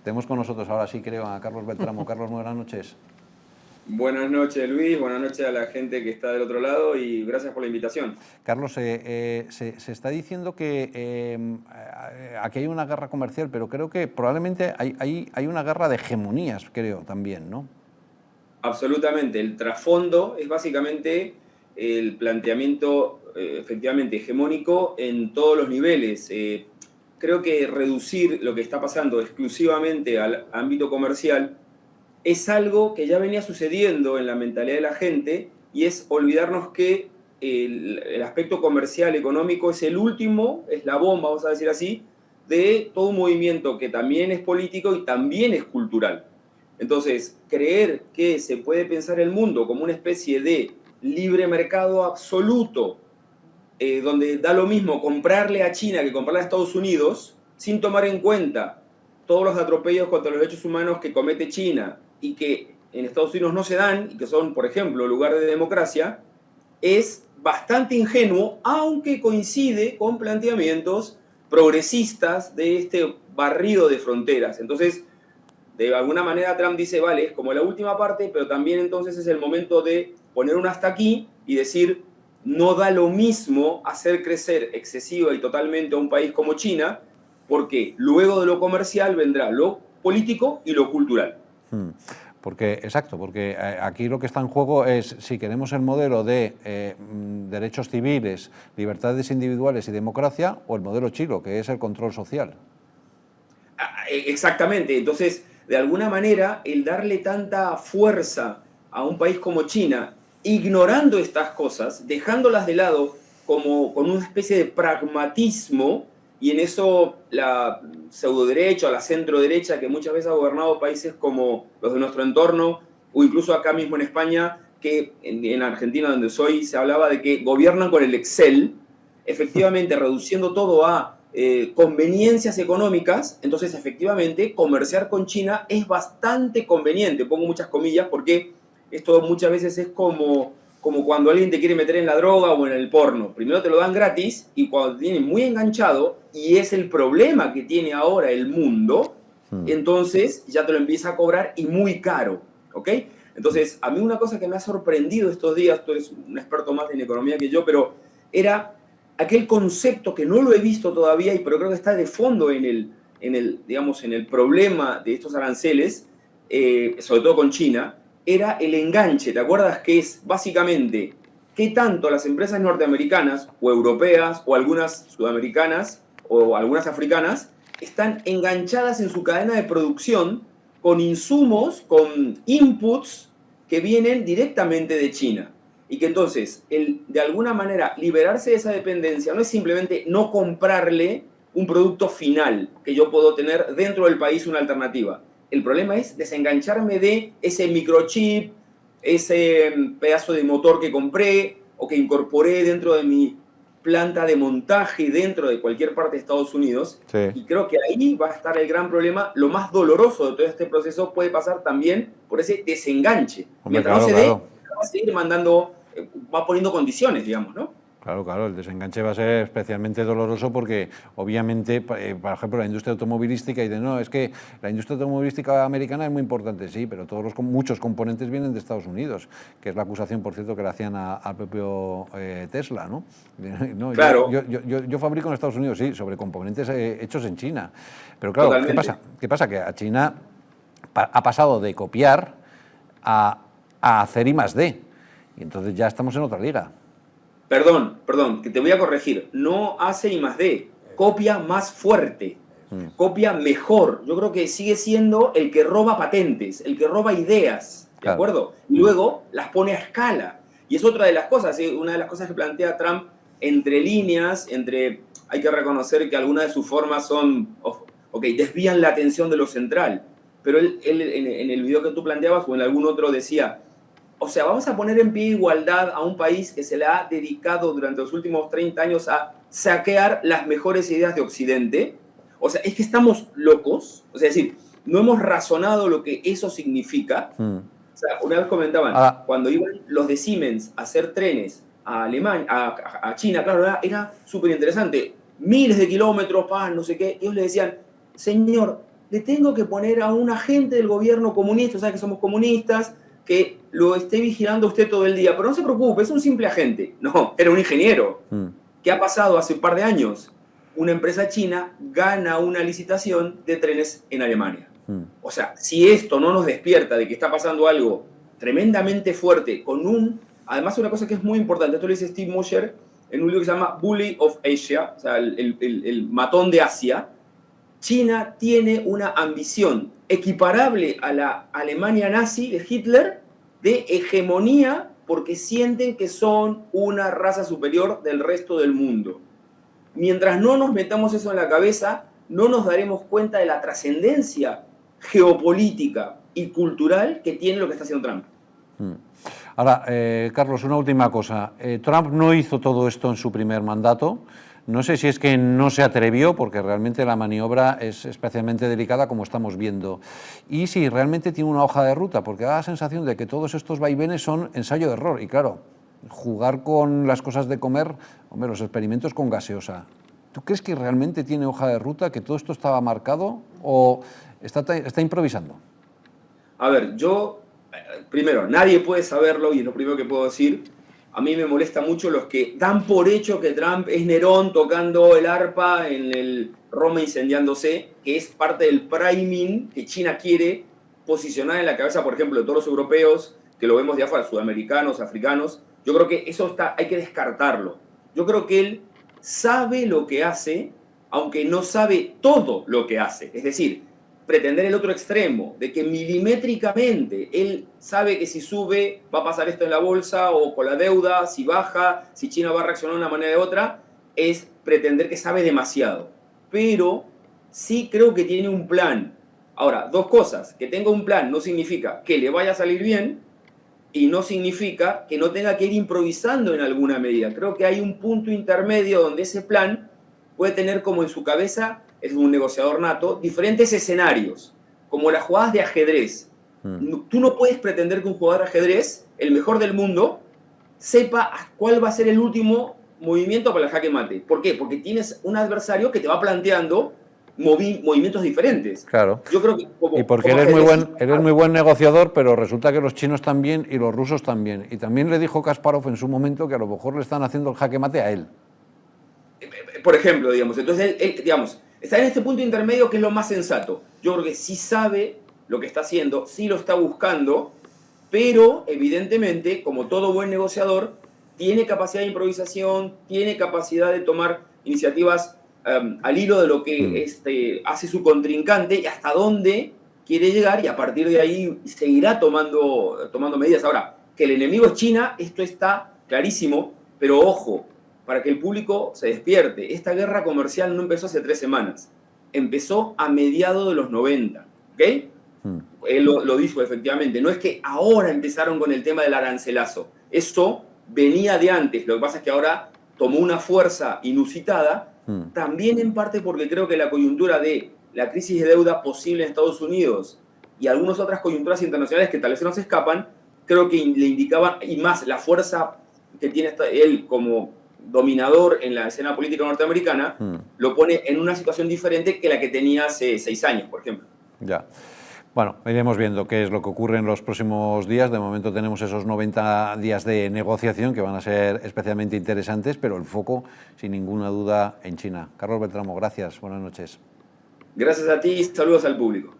Tenemos con nosotros ahora sí, creo, a Carlos Beltramo. Carlos, buenas noches. Buenas noches, Luis. Buenas noches a la gente que está del otro lado y gracias por la invitación. Carlos, se está diciendo que aquí hay una guerra comercial, pero creo que probablemente hay una guerra de hegemonías, creo, también, ¿no? Absolutamente. El trasfondo es básicamente el planteamiento efectivamente hegemónico en todos los niveles. Creo que reducir lo que está pasando exclusivamente al ámbito comercial es algo que ya venía sucediendo en la mentalidad de la gente y es olvidarnos que el aspecto comercial, económico, es el último eslabón, vamos a decir así, de todo un movimiento que también es político y también es cultural. Entonces, creer que se puede pensar el mundo como una especie de libre mercado absoluto, donde da lo mismo comprarle a China que comprarle a Estados Unidos, sin tomar en cuenta todos los atropellos contra los derechos humanos que comete China y que en Estados Unidos no se dan, y que son, por ejemplo, lugar de democracia, es bastante ingenuo, aunque coincide con planteamientos progresistas de este barrido de fronteras. Entonces, de alguna manera Trump dice, vale, es como la última parte, pero también entonces es el momento de poner un hasta aquí y decir, no da lo mismo hacer crecer excesiva y totalmente a un país como China, porque luego de lo comercial vendrá lo político y lo cultural. Porque, exacto, porque aquí lo que está en juego es si queremos el modelo de derechos civiles, libertades individuales y democracia, o el modelo chino, que es el control social. Exactamente, entonces, de alguna manera, el darle tanta fuerza a un país como China, ignorando estas cosas, dejándolas de lado como con una especie de pragmatismo, y en eso la pseudoderecha o la centroderecha, que muchas veces ha gobernado países como los de nuestro entorno, o incluso acá mismo en España, que en Argentina, donde soy, se hablaba de que gobiernan con el Excel, efectivamente reduciendo todo a conveniencias económicas. Entonces efectivamente comerciar con China es bastante conveniente, pongo muchas comillas, porque esto muchas veces es como cuando alguien te quiere meter en la droga o en el porno. Primero te lo dan gratis y cuando te tienen muy enganchado, y es el problema que tiene ahora el mundo, entonces ya te lo empieza a cobrar y muy caro, ¿ok? Entonces, a mí una cosa que me ha sorprendido estos días, tú eres un experto más en economía que yo, pero era aquel concepto que no lo he visto todavía, pero creo que está de fondo digamos, en el problema de estos aranceles, sobre todo con China, era el enganche. ¿Te acuerdas? Que es básicamente qué tanto las empresas norteamericanas o europeas o algunas sudamericanas o algunas africanas están enganchadas en su cadena de producción con insumos, con inputs que vienen directamente de China. Y que entonces, de alguna manera, liberarse de esa dependencia no es simplemente no comprarle un producto final que yo puedo tener dentro del país una alternativa. El problema es desengancharme de ese microchip, ese pedazo de motor que compré o que incorporé dentro de mi planta de montaje dentro de cualquier parte de Estados Unidos. Sí. Y creo que ahí va a estar el gran problema. Lo más doloroso de todo este proceso puede pasar también por ese desenganche. Hombre, Mientras claro, no se dé, claro. va a seguir mandando, va poniendo condiciones, digamos, ¿no? Claro, claro, el desenganche va a ser especialmente doloroso porque, obviamente, por ejemplo, la industria automovilística dice, no, es que la industria automovilística americana es muy importante, sí, pero muchos componentes vienen de Estados Unidos, que es la acusación, por cierto, que le hacían al propio Tesla, ¿no? No, Claro. yo fabrico en Estados Unidos, sí, sobre componentes hechos en China. Pero claro, ¿qué Totalmente. pasa? ¿Qué pasa? Que a China ha pasado de copiar a hacer I+D, y entonces ya estamos en otra liga. Perdón, que te voy a corregir. No hace I+D, copia más fuerte, copia mejor. Yo creo que sigue siendo el que roba patentes, el que roba ideas, ¿de Claro. acuerdo? Y luego las pone a escala. Y es otra de las cosas, ¿sí? Una de las cosas que plantea Trump entre líneas, hay que reconocer que algunas de sus formas son, desvían la atención de lo central. Pero él en el video que tú planteabas o en algún otro decía, o sea, vamos a poner en pie de igualdad a un país que se le ha dedicado durante los últimos 30 años a saquear las mejores ideas de Occidente. O sea, es que estamos locos. O sea, es decir, no hemos razonado lo que eso significa. O sea, una vez comentaban, cuando iban los de Siemens a hacer trenes a Alemania, a China, claro, era súper interesante. Miles de kilómetros, no sé qué. Ellos le decían, señor, le tengo que poner a un agente del gobierno comunista, o sea que somos comunistas, que lo esté vigilando usted todo el día. Pero no se preocupe, es un simple agente. No, era un ingeniero. ¿Qué ha pasado hace un par de años? Una empresa china gana una licitación de trenes en Alemania. O sea, si esto no nos despierta de que está pasando algo tremendamente fuerte, además una cosa que es muy importante, esto lo dice Steve Mosher en un libro que se llama Bully of Asia, o sea, el matón de Asia. China tiene una ambición equiparable a la Alemania nazi de Hitler, de hegemonía, porque sienten que son una raza superior del resto del mundo. Mientras no nos metamos eso en la cabeza, no nos daremos cuenta de la trascendencia geopolítica y cultural que tiene lo que está haciendo Trump. Ahora, Carlos, una última cosa. Trump no hizo todo esto en su primer mandato. No sé si es que no se atrevió, porque realmente la maniobra es especialmente delicada, como estamos viendo. Y si realmente tiene una hoja de ruta, porque da la sensación de que todos estos vaivenes son ensayo de error. Y claro, jugar con las cosas de comer, hombre, los experimentos con gaseosa. ¿Tú crees que realmente tiene hoja de ruta, que todo esto estaba marcado o está improvisando? A ver, primero, nadie puede saberlo y es lo primero que puedo decir. A mí me molesta mucho los que dan por hecho que Trump es Nerón tocando el arpa en el Roma incendiándose, que es parte del priming que China quiere posicionar en la cabeza, por ejemplo, de todos los europeos, que lo vemos de afuera, sudamericanos, africanos. Yo creo que eso hay que descartarlo. Yo creo que él sabe lo que hace, aunque no sabe todo lo que hace. Es decir, pretender el otro extremo, de que milimétricamente él sabe que si sube va a pasar esto en la bolsa o con la deuda, si baja, si China va a reaccionar de una manera u otra, es pretender que sabe demasiado. Pero sí creo que tiene un plan. Ahora, dos cosas, que tenga un plan no significa que le vaya a salir bien y no significa que no tenga que ir improvisando en alguna medida. Creo que hay un punto intermedio donde ese plan puede tener como en su cabeza, es un negociador nato, diferentes escenarios, como las jugadas de ajedrez. Tú no puedes pretender que un jugador de ajedrez, el mejor del mundo, sepa cuál va a ser el último movimiento para el jaque mate. ¿Por qué? Porque tienes un adversario que te va planteando movimientos diferentes. Claro. Yo creo que y porque eres muy buen negociador, pero resulta que los chinos también y los rusos también. Y también le dijo Kasparov en su momento que a lo mejor le están haciendo el jaque mate a él. Por ejemplo, digamos, entonces él digamos, está en este punto intermedio que es lo más sensato. Yo creo que sí sabe lo que está haciendo, sí lo está buscando, pero evidentemente, como todo buen negociador, tiene capacidad de improvisación, tiene capacidad de tomar iniciativas al hilo de lo que hace su contrincante y hasta dónde quiere llegar, y a partir de ahí seguirá tomando medidas. Ahora, que el enemigo es China, esto está clarísimo, pero ojo, para que el público se despierte. Esta guerra comercial no empezó hace 3 semanas, empezó a mediados de los 90, ¿ok? Él lo dijo efectivamente, no es que ahora empezaron con el tema del arancelazo, eso venía de antes, lo que pasa es que ahora tomó una fuerza inusitada, también en parte porque creo que la coyuntura de la crisis de deuda posible en Estados Unidos y algunas otras coyunturas internacionales que tal vez se nos escapan, creo que le indicaban, y más la fuerza que tiene él como dominador en la escena política norteamericana, lo pone en una situación diferente que la que tenía hace 6 años, por ejemplo. Ya. Bueno, iremos viendo qué es lo que ocurre en los próximos días. De momento tenemos esos 90 días de negociación que van a ser especialmente interesantes, pero el foco, sin ninguna duda, en China. Carlos Beltramo, gracias. Buenas noches. Gracias a ti y saludos al público.